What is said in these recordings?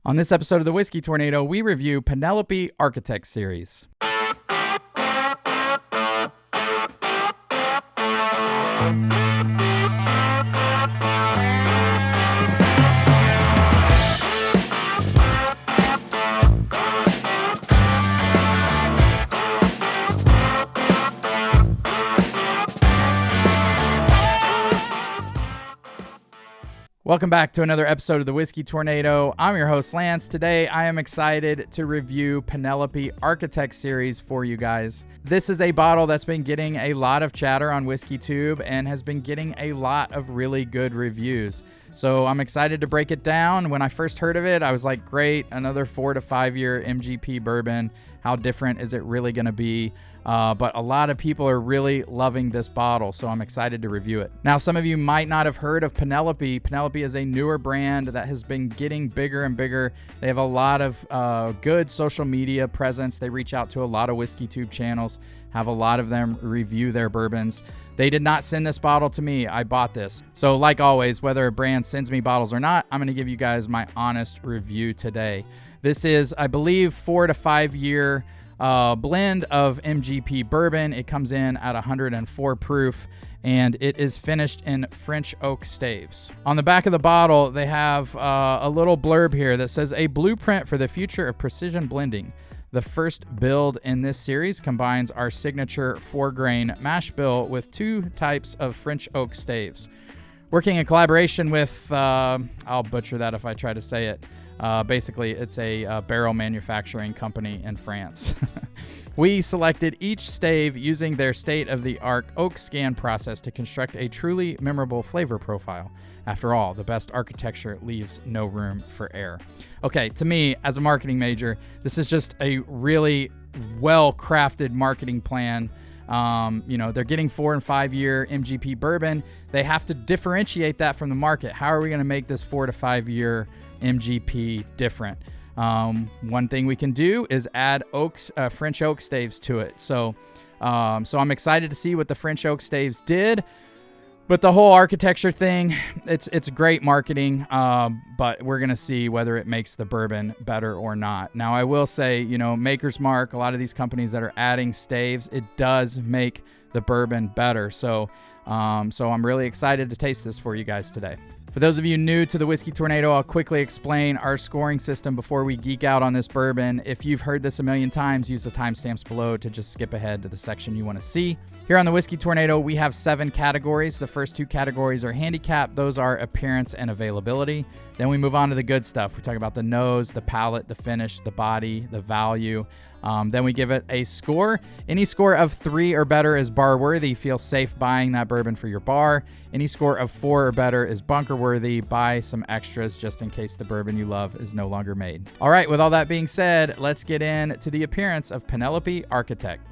On this episode of the Whiskey Tornado, we review Penelope Architect Series. Welcome back to another episode of the Whiskey Tornado. I'm your host, Lance. Today, I am excited to review Penelope Architect Series for you guys. This is a bottle that's been getting a lot of chatter on WhiskeyTube and has been getting a lot of really good reviews. So I'm excited to break it down. When I first heard of it, I was like, great, another 4 to 5 year MGP bourbon. How different is it really going to be? But a lot of people are really loving this bottle, so I'm excited to review it. Now, some of you might not have heard of Penelope. Penelope is a newer brand that has been getting bigger and bigger. They have a lot of good social media presence. They reach out to a lot of WhiskeyTube channels, have a lot of them review their bourbons. They did not send this bottle to me. I bought this. So like always, whether a brand sends me bottles or not, I'm going to give you guys my honest review today. This is, I believe, 4 to 5 year blend of MGP bourbon. It comes in at 104 proof, and it is finished in French oak staves. On the back of the bottle, they have a little blurb here that says, a blueprint for the future of precision blending. The first build in this series combines our signature 4-grain mash bill with 2 types of French oak staves. Working in collaboration with, I'll butcher that if I try to say it. Basically, it's a barrel manufacturing company in France. We selected each stave using their state-of-the-art oak scan process to construct a truly memorable flavor profile. After all, the best architecture leaves no room for error. Okay, to me, as a marketing major, this is just a really well-crafted marketing plan. They're getting 4 and 5 year MGP bourbon. They have to differentiate that from the market. How are we going to make this 4 to 5 year MGP different? One thing we can do is add French oak staves to it. So I'm excited to see what the French oak staves did. But the whole architecture thing, it's great marketing, but we're going to see whether it makes the bourbon better or not. Now, I will say, Maker's Mark, a lot of these companies that are adding staves, it does make the bourbon better. So I'm really excited to taste this for you guys today. For those of you new to the Whiskey Tornado, I'll quickly explain our scoring system before we geek out on this bourbon. If you've heard this a million times, use the timestamps below to just skip ahead to the section you want to see. Here on the Whiskey Tornado, we have 7 categories. The first 2 categories are handicap. Those are appearance and availability. Then we move on to the good stuff. We talk about the nose, the palate, the finish, the body, the value. Then we give it a score. Any score of 3 or better is bar worthy. Feel safe buying that bourbon for your bar. Any score of 4 or better is bunker worthy. Buy some extras just in case the bourbon you love is no longer made. All right, with all that being said, let's get into the appearance of Penelope Architect.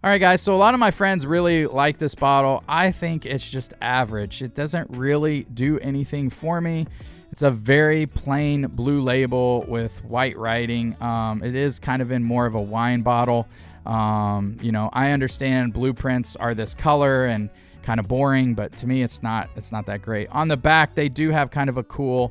All right, guys, so a lot of my friends really like this bottle. I think it's just average. It doesn't really do anything for me. It's a very plain blue label with white writing. It is kind of in more of a wine bottle. I understand blueprints are this color and kind of boring, but to me, it's not that great. On the back, they do have kind of a cool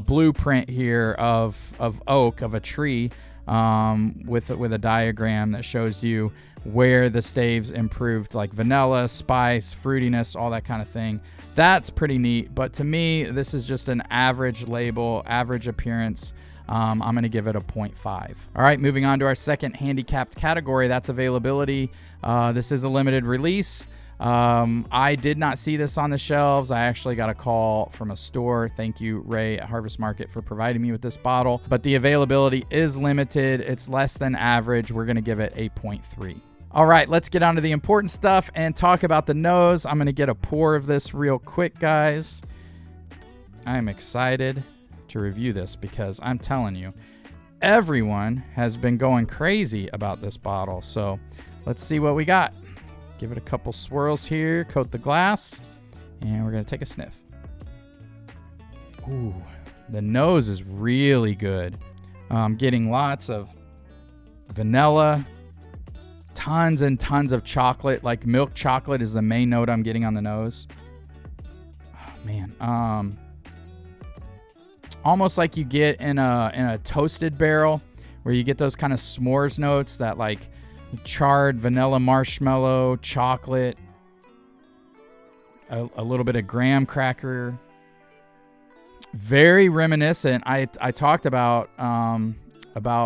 blueprint here of oak, of a tree. With a diagram that shows you where the staves improved, like vanilla, spice, fruitiness, all that kind of thing. That's pretty neat, but to me, this is just an average label, average appearance. I'm going to give it a 0.5. All right, moving on to our second handicapped category, that's availability. This is a limited release. I did not see this on the shelves. I actually got a call from a store. Thank you, Ray at Harvest Market, for providing me with this bottle. But the availability is limited. It's less than average. We're going to give it a 0.3. All right, let's get on to the important stuff and talk about the nose. I'm going to get a pour of this real quick, guys. I'm excited to review this because I'm telling you, everyone has been going crazy about this bottle. So let's see what we got. Give it a couple swirls here, coat the glass, and we're going to take a sniff. Ooh, the nose is really good. I'm getting lots of vanilla, tons and tons of chocolate. Like milk chocolate is the main note I'm getting on the nose. Oh, man. Almost like you get in a toasted barrel, where you get those kind of s'mores notes, that like charred vanilla marshmallow, chocolate, a little bit of graham cracker. Very reminiscent. I talked about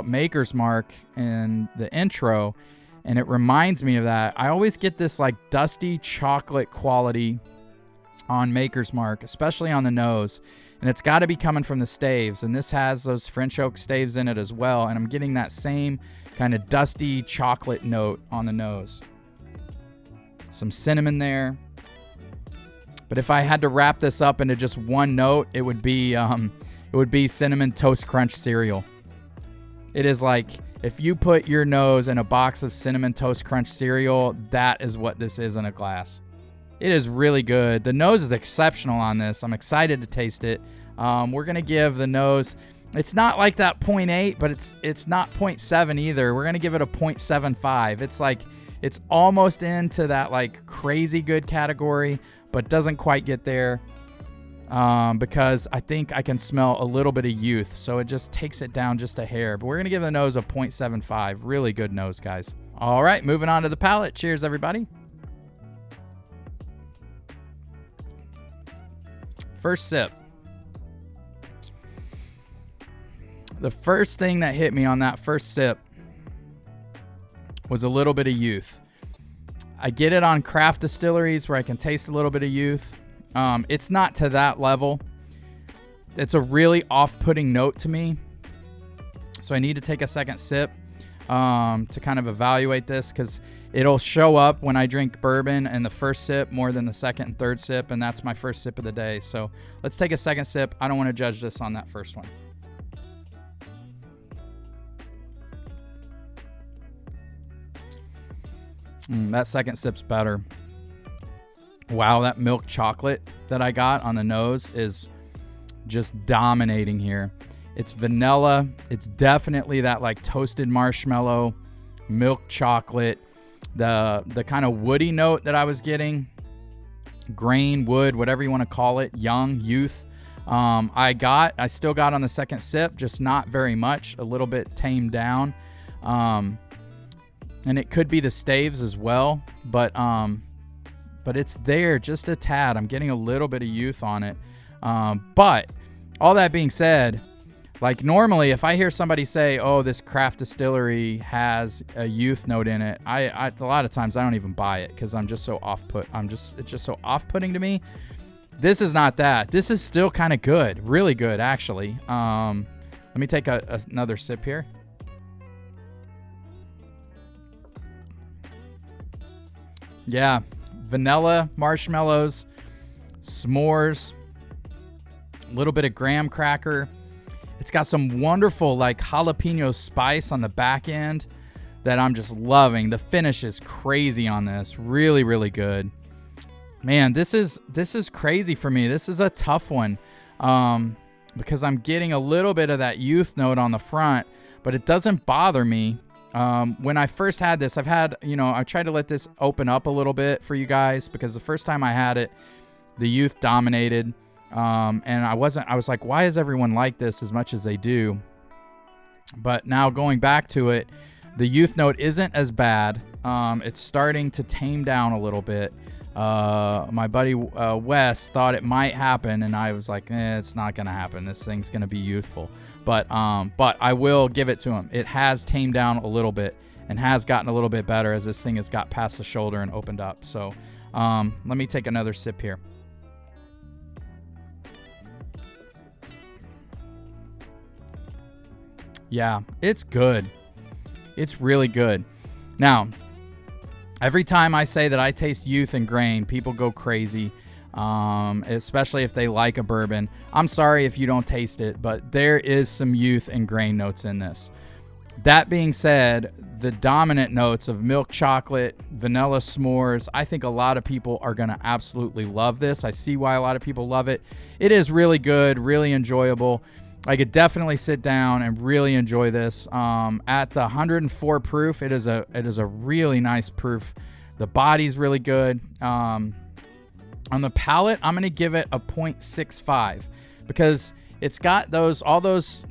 Maker's Mark in the intro, and it reminds me of that. I always get this like dusty chocolate quality on Maker's Mark, especially on the nose. And it's got to be coming from the staves. And this has those French oak staves in it as well. And I'm getting that same kind of dusty chocolate note on the nose. Some cinnamon there. But if I had to wrap this up into just one note, it would be Cinnamon Toast Crunch cereal. It is like, if you put your nose in a box of Cinnamon Toast Crunch cereal, that is what this is in a glass. It is really good. The nose is exceptional on this. I'm excited to taste it. We're going to give the nose, it's not like that 0.8, but it's not 0.7 either. We're going to give it a 0.75. It's like, it's almost into that like crazy good category, but doesn't quite get there because I think I can smell a little bit of youth. So it just takes it down just a hair. But we're going to give the nose a 0.75. Really good nose, guys. All right, moving on to the palate. Cheers, everybody. First sip. The first thing that hit me on that first sip was a little bit of youth. I get it on craft distilleries where I can taste a little bit of youth. It's not to that level. It's a really off-putting note to me. So I need to take a second sip to kind of evaluate this, because it'll show up when I drink bourbon in the first sip more than the second and third sip, and that's my first sip of the day. So let's take a second sip. I don't want to judge this on that first one. That second sip's better. Wow, that milk chocolate that I got on the nose is just dominating here. It's vanilla. It's definitely that like toasted marshmallow, milk chocolate. The kind of woody note that I was getting, grain, wood, whatever you want to call it, young, youth. I still got on the second sip, just not very much, a little bit tamed down. And it could be the staves as well, but it's there just a tad. I'm getting a little bit of youth on it. But all that being said, like normally if I hear somebody say, oh, this craft distillery has a youth note in it, I a lot of times I don't even buy it because I'm just so it's just so off-putting to me. This is not that. This is still kind of good, really good actually. Let me take another sip here. Yeah, vanilla, marshmallows, s'mores, a little bit of graham cracker. It's got some wonderful like jalapeno spice on the back end that I'm just loving. The finish is crazy on this. Really, really good. Man, this is crazy for me. This is a tough one because I'm getting a little bit of that youth note on the front, but it doesn't bother me. When I first had this, I tried to let this open up a little bit for you guys because the first time I had it, the youth dominated. And I was like, why is everyone like this as much as they do? But now going back to it, the youth note isn't as bad. It's starting to tame down a little bit. My buddy Wes thought it might happen, and I was like, it's not going to happen. This thing's going to be youthful. But I will give it to him. It has tamed down a little bit and has gotten a little bit better as this thing has got past the shoulder and opened up. So let me take another sip here. Yeah, it's good. It's really good. Now, every time I say that I taste youth and grain, people go crazy. especially if they like a bourbon. I'm sorry if you don't taste it, but there is some youth and grain notes in this. That being said, the dominant notes of milk chocolate, vanilla s'mores, I think a lot of people are going to absolutely love this. I see why a lot of people love it. It is really good, really enjoyable. I could definitely sit down and really enjoy this. At the 104 proof, it is a really nice proof. The body's really good. On the palate, I'm going to give it a 0.65 because it's got all those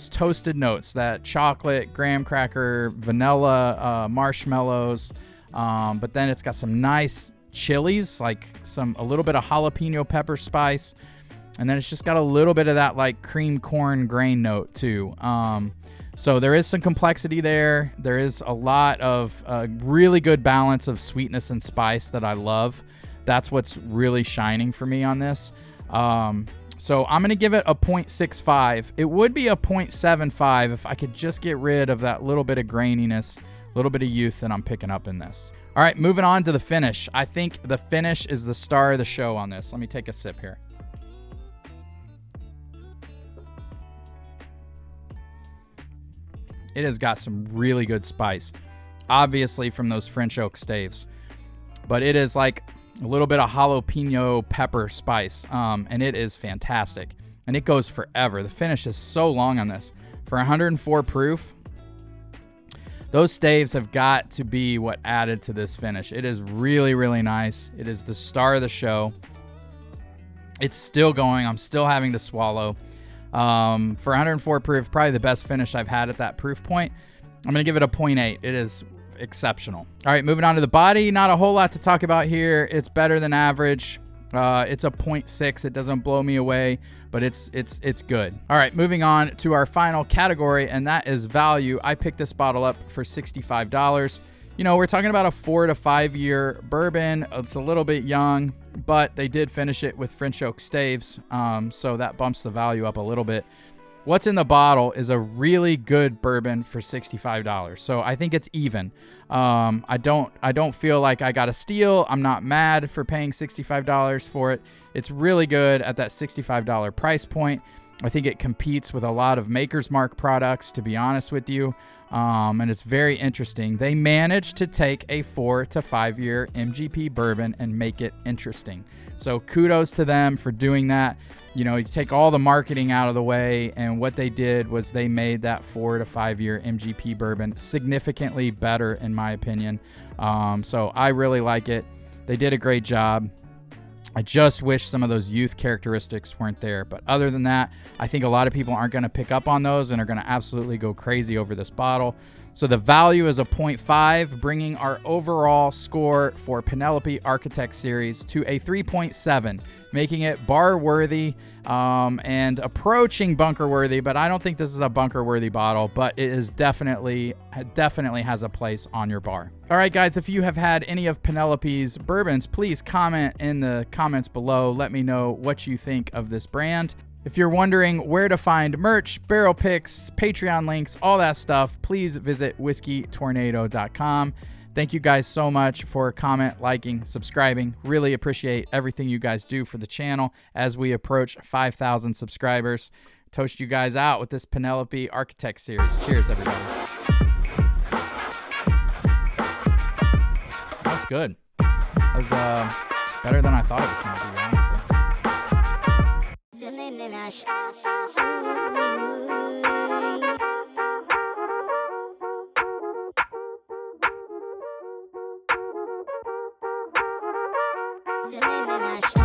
toasted notes, that chocolate, graham cracker, vanilla, marshmallows, but then it's got some nice chilies, like a little bit of jalapeno pepper spice, and then it's just got a little bit of that like cream corn grain note too. So there is some complexity there. There is a lot of really good balance of sweetness and spice that I love. That's what's really shining for me on this. So I'm going to give it a 0.65. It would be a 0.75 if I could just get rid of that little bit of graininess, a little bit of youth that I'm picking up in this. All right, moving on to the finish. I think the finish is the star of the show on this. Let me take a sip here. It has got some really good spice, obviously from those French oak staves, but it is like a little bit of jalapeno pepper spice, and it is fantastic, and it goes forever. The finish is so long on this. For 104 proof, those staves have got to be what added to this finish. It is really, really nice. It is the star of the show. It's still going. I'm still having to swallow. For 104 proof, probably the best finish I've had at that proof point. I'm going to give it a 0.8. It is exceptional. All right, moving on to the body. Not a whole lot to talk about here. It's better than average. It's a 0.6. It doesn't blow me away, but it's good. All right, moving on to our final category, and that is value. I picked this bottle up for $65. You know, we're talking about a 4 to 5 year bourbon. It's a little bit young, but they did finish it with French oak staves, so that bumps the value up a little bit. What's in the bottle is a really good bourbon for $65. So I think it's even. I don't feel like I got a steal. I'm not mad for paying $65 for it. It's really good at that $65 price point. I think it competes with a lot of Maker's Mark products, to be honest with you. And it's very interesting. They managed to take a 4 to 5 year MGP bourbon and make it interesting. So kudos to them for doing that. You know, you take all the marketing out of the way, and what they did was they made that 4 to 5 year MGP bourbon significantly better, in my opinion. So I really like it. They did a great job. I just wish some of those youth characteristics weren't there. But other than that, I think a lot of people aren't going to pick up on those and are going to absolutely go crazy over this bottle. So the value is a 0.5, bringing our overall score for Penelope Architect Series to a 3.7, making it bar-worthy and approaching bunker-worthy, but I don't think this is a bunker-worthy bottle, but it is definitely has a place on your bar. All right, guys, if you have had any of Penelope's bourbons, please comment in the comments below. Let me know what you think of this brand. If you're wondering where to find merch, barrel picks, Patreon links, all that stuff, please visit whiskeytornado.com. Thank you guys so much for comment, liking, subscribing. Really appreciate everything you guys do for the channel as we approach 5,000 subscribers. Toast you guys out with this Penelope Architect series. Cheers, everybody. That was good. That was better than I thought it was going to be, honestly. The